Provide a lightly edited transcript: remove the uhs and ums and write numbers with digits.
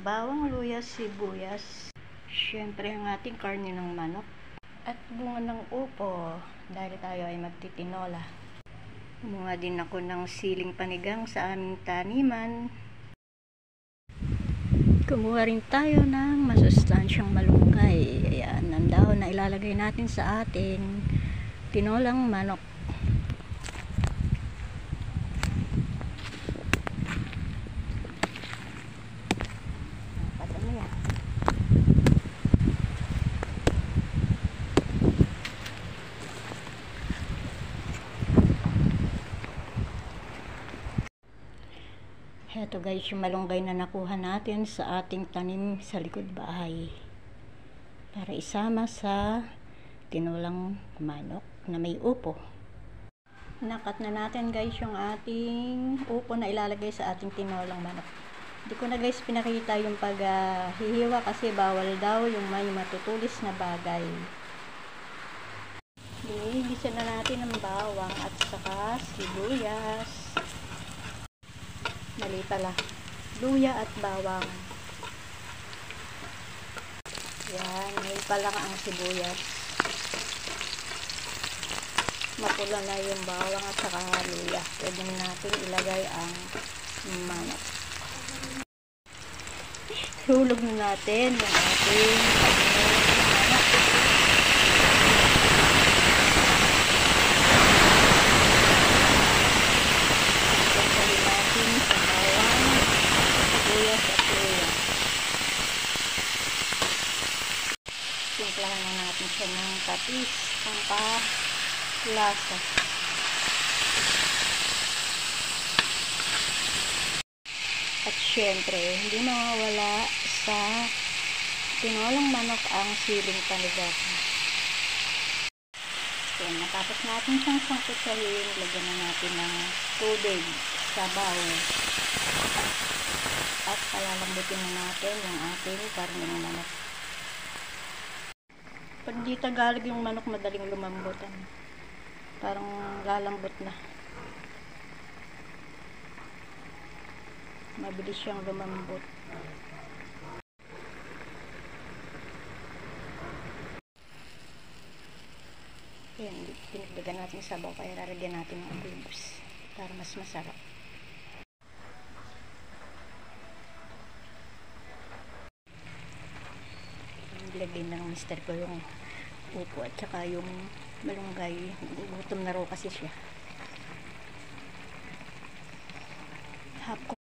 bawang, luya, sibuyas. Siyempre ang ating karne ng manok. At bunga ng upo dahil tayo ay magtitinola. Bunga din ako ng siling panigang sa aming taniman. Kumuha rin tayo ng masustansyang malunggay. Ayan, ang dahon na ilalagay natin sa ating tinolang manok. Padami yan. Heto guys, yung malunggay na nakuha natin sa ating tanim sa likod bahay. Para isama sa tinolang manok na may upo. Nakat na natin guys yung ating upo na ilalagay sa ating tinolang manok. Hindi ko na guys pinakita yung paghihiwa kasi bawal daw yung may matutulis na bagay. Gigisa na natin ng bawang at saka sibuyas. Mali pala. Luya at bawang. Yan. Ngayon pa lang ang sibuyas. Mapula na yung bawang at saka luya. Pwede natin ilagay ang manok. Hulog na natin yung ating manok. Simplahan na natin siya ng patis, pampalasa. At syempre, hindi mawawala sa tinolang manok ang siling panigang. So, natapos natin siyang sangkutsahin, lagyan na natin ng tubig, sabaw. At palalambutin na natin yung ating karne ng manok. Pag di Tagalog yung manok, madaling lumambutan. Parang lalambot na. Mabilis siyang lumambot. Ayan, pinagdagan natin sabaw kaya lalagyan natin ng cubes para mas masarap. Ilagay na ng mister ko yung upo at saka yung malunggay. Gutom na raw kasi siya.